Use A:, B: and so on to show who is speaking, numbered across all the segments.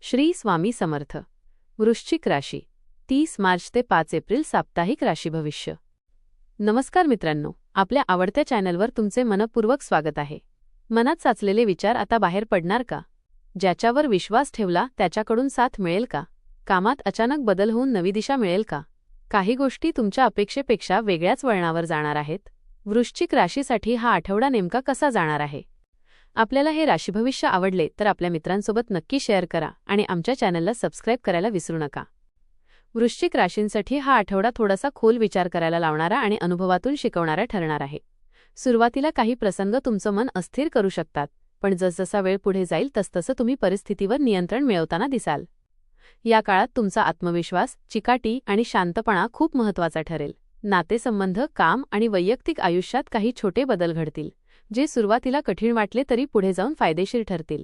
A: श्री स्वामी समर्थ. वृश्चिक राशी 30 मार्च ते 5 एप्रिल साप्ताहिक राशी भविष्य. नमस्कार मित्रांनो, आपल्या आवडत्या चॅनलवर तुमचे मनपूर्वक स्वागत आहे. मनात साचलेले विचार आता बाहेर पडणार का? ज्याच्यावर विश्वास ठेवला त्याच्याकडून साथ मिळेल का? कामात अचानक बदल होऊन नवी दिशा मिळेल का? काही गोष्टी तुमच्या अपेक्षेपेक्षा वेगळ्याच वळणावर जाणार आहेत. वृश्चिक राशीसाठी हा आठवडा नेमका कसा जाणार आहे? आपल्याला हे राशी भविष्य आवडले तर आपल्या मित्रांसोबत नक्की शेअर करा आणि आमच्या चॅनलला सबस्क्राईब करायला विसरू नका. वृश्चिक राशींसाठी हा आठवडा थोडासा खोल विचार करायला लावणारा आणि अनुभवातून शिकवणारा ठरणार आहे. सुरुवातीला काही प्रसंग तुमचं मन अस्थिर करू शकतात, पण जसजसा वेळ पुढे जाईल तसतसं तुम्ही परिस्थितीवर नियंत्रण मिळवताना दिसाल. या काळात तुमचा आत्मविश्वास, चिकाटी आणि शांतपणा खूप महत्त्वाचा ठरेल. नातेसंबंध, काम आणि वैयक्तिक आयुष्यात काही छोटे बदल घडतील, जे सुरुवातीला कठीण वाटले तरी पुढे जाऊन फायदेशीर ठरतील.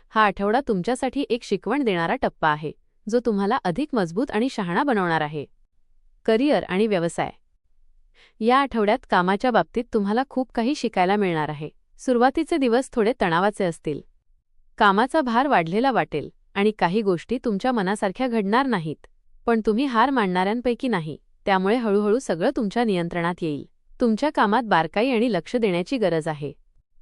A: हा आठवडा तुमच्यासाठी एक शिकवण देणारा टप्पा आहे, जो तुम्हाला अधिक मजबूत आणि शहाणा बनवणार आहे. करिअर आणि व्यवसाय. या आठवड्यात कामाच्या बाबतीत तुम्हाला खूप काही शिकायला मिळणार आहे. सुरुवातीचे दिवस थोडे तणावाचे असतील. कामाचा भार वाढलेला वाटेल आणि काही गोष्टी तुमच्या मनासारख्या घडणार नाहीत, पण तुम्ही हार मानणाऱ्यांपैकी नाही, त्यामुळे हळूहळू सगळं तुमच्या नियंत्रणात येईल. तुमच्या कामात बारकाई आणि लक्ष देण्याची गरज आहे.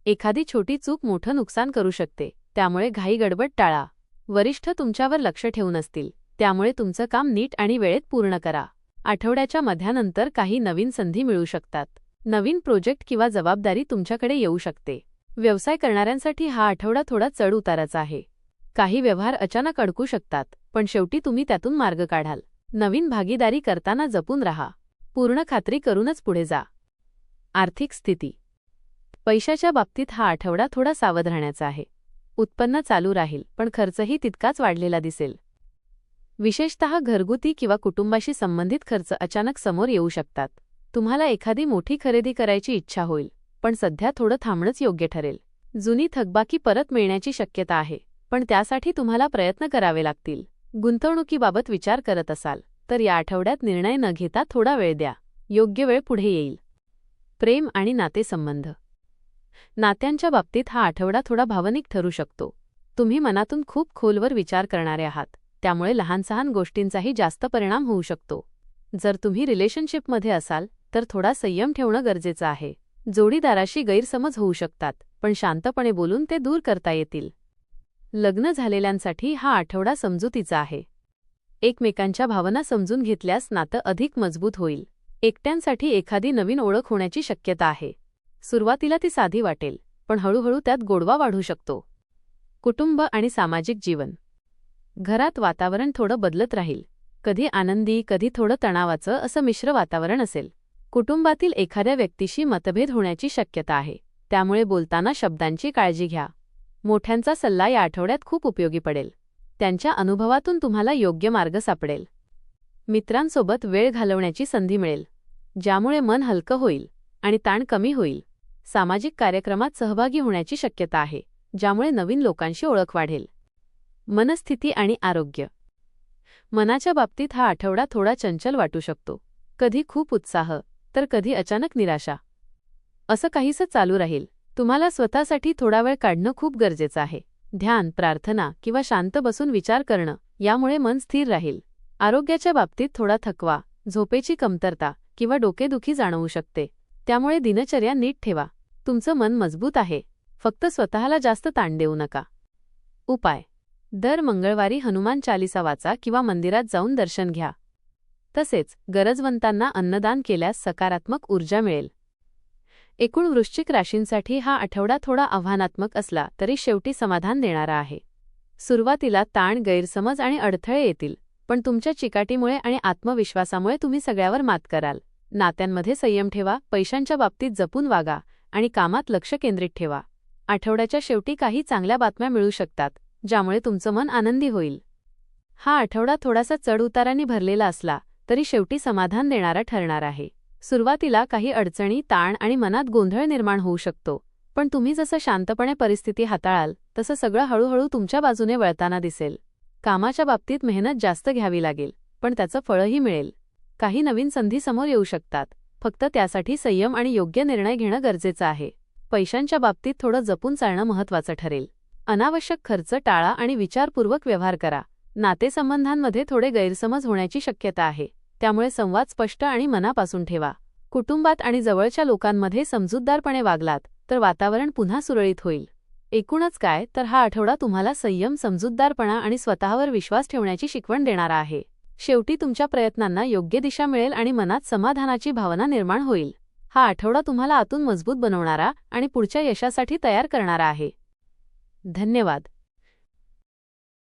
A: एखादी छोटी चूक मोठं नुकसान करू शकते, त्यामुळे घाई गडबड टाळा. वरिष्ठ तुमच्यावर लक्ष ठेवून असतील, त्यामुळे तुमचं काम नीट आणि वेळेत पूर्ण करा. आठवड्याच्या मध्यानंतर काही नवीन संधी मिळू शकतात. नवीन प्रोजेक्ट किंवा जबाबदारी तुमच्याकडे येऊ शकते. व्यवसाय करणाऱ्यांसाठी हा आठवडा थोडा चढ उताराचा आहे. काही व्यवहार अचानक अडकू शकतात, पण शेवटी तुम्ही त्यातून मार्ग काढाल. नवीन भागीदारी करताना जपून राहा. पूर्ण खात्री करूनच पुढे जा. आर्थिक स्थिती. पैशाच्या बाबतीत हा आठवडा थोडा सावध राहण्याचा आहे. उत्पन्न चालू राहील, पण खर्चही तितकाच वाढलेला दिसेल. विशेषतः घरगुती किंवा कुटुंबाशी संबंधित खर्च अचानक समोर येऊ शकतात. तुम्हाला एखादी मोठी खरेदी करायची इच्छा होईल, पण सध्या थोडं थांबणंच योग्य ठरेल. जुनी थकबाकी परत मिळण्याची शक्यता आहे, पण त्यासाठी तुम्हाला प्रयत्न करावे लागतील. गुंतवणुकीबाबत विचार करत असाल तर या आठवड्यात निर्णय न घेता थोडा वेळ द्या. योग्य वेळ पुढे येईल. प्रेम आणि नातेसंबंध. नात्यांच्या बाबतीत हा आठवडा थोडा भावनिक ठरू शकतो. तुम्ही मनातून खूप खोलवर विचार करणारे आहात, त्यामुळे लहान-सहान गोष्टींचाही जास्त परिणाम होऊ शकतो. जर तुम्ही रिलेशनशिपमध्ये असाल तर थोडा संयम ठेवणं गरजेचं आहे. जोडीदाराशी गैरसमज होऊ शकतात, पण शांतपणे बोलून ते दूर करता येतील. लग्न झालेल्यांसाठी हा आठवडा समजुतीचा आहे. एकमेकांच्या भावना समजून घेतल्यास नातं अधिक मजबूत होईल. एकट्यांसाठी एखादी नवीन ओळख होण्याची शक्यता आहे. सुरुवातीला ती साधी वाटेल, पण हळूहळू त्यात गोडवा वाढू शकतो. कुटुंब आणि सामाजिक जीवन. घरात वातावरण थोडं बदलत राहील. कधी आनंदी, कधी थोडं तणावाचं असं मिश्र वातावरण असेल. कुटुंबातील एखाद्या व्यक्तीशी मतभेद होण्याची शक्यता आहे, त्यामुळे बोलताना शब्दांची काळजी घ्या. मोठ्यांचा सल्ला या आठवड्यात खूप उपयोगी पडेल. त्यांच्या अनुभवातून तुम्हाला योग्य मार्ग सापडेल. मित्रांसोबत वेळ घालवण्याची संधी मिळेल, ज्यामुळे मन हलकं होईल आणि ताण कमी होईल. सामाजिक कार्यक्रमात सहभागी होण्याची शक्यता आहे, ज्यामुळे नवीन लोकांशी ओळख वाढेल. मनस्थिती आणि आरोग्य. मनाच्या बाबतीत हा आठवडा थोडा चंचल वाटू शकतो. कधी खूप उत्साह तर कधी अचानक निराशा, असं काहीसं चालू राहील. तुम्हाला स्वतःसाठी थोडा वेळ काढणं खूप गरजेचं आहे. ध्यान, प्रार्थना किंवा शांत बसून विचार करणं, यामुळे मन स्थिर राहील. आरोग्याच्या बाबतीत थोडा थकवा, झोपेची कमतरता किंवा डोकेदुखी जाणवू शकते, त्यामुळे दिनचर्या नीट ठेवा. तुमचं मन मजबूत आहे, फक्त स्वतःला जास्त ताण देऊ नका. उपाय. दर मंगळवारी हनुमान चालीसा वाचा किंवा मंदिरात जाऊन दर्शन घ्या. तसेच गरजवंतांना अन्नदान केल्यास सकारात्मक ऊर्जा मिळेल. एकूण वृश्चिक राशींसाठी हा आठवडा थोडा आव्हानात्मक असला तरी शेवटी समाधान देणारा आहे. सुरुवातीला ताण, गैरसमज आणि अडथळे येतील, पण तुमच्या चिकाटीमुळे आणि आत्मविश्वासामुळे तुम्ही सगळ्यावर मात कराल. नात्यांमध्ये संयम ठेवा, पैशांच्या बाबतीत जपून वागा आणि कामात लक्ष केंद्रित ठेवा. आठवड्याच्या शेवटी काही चांगल्या बातम्या मिळू शकतात, ज्यामुळे तुमचं मन आनंदी होईल. हा आठवडा थोडासा चढउतारांनी भरलेला असला तरी शेवटी समाधान देणारा ठरणार आहे. सुरुवातीला काही अडचणी, ताण आणि मनात गोंधळ निर्माण होऊ शकतो, पण तुम्ही जसं शांतपणे परिस्थिती हाताळाल तसं सगळं हळूहळू तुमच्या बाजूने वळताना दिसेल. कामाच्या बाबतीत मेहनत जास्त घ्यावी लागेल, पण त्याचं फळही मिळेल. काही नवीन संधी समोर येऊ शकतात, फक्त त्यासाठी संयम आणि योग्य निर्णय घेणं गरजेचं आहे. पैशांच्या बाबतीत थोडं जपून चालणं महत्त्वाचं ठरेल. अनावश्यक खर्च टाळा आणि विचारपूर्वक व्यवहार करा. नातेसंबंधांमध्ये थोडे गैरसमज होण्याची शक्यता आहे, त्यामुळे संवाद स्पष्ट आणि मनापासून ठेवा. कुटुंबात आणि जवळच्या लोकांमध्ये समजूतदारपणे वागलात तर वातावरण पुन्हा सुरळीत होईल. एकूणच काय तर हा आठवडा तुम्हाला संयम, समजूतदारपणा आणि स्वतःवर विश्वास ठेवण्याची शिकवण देणारा आहे. शेवटी तुमच्या प्रयत्नांना योग्य दिशा मिळेल आणि मनात समाधानाची भावना निर्माण होईल. हा आठवडा तुम्हाला आतून मजबूत बनवणारा आणि पुढच्या यशासाठी तयार करणारा आहे. धन्यवाद.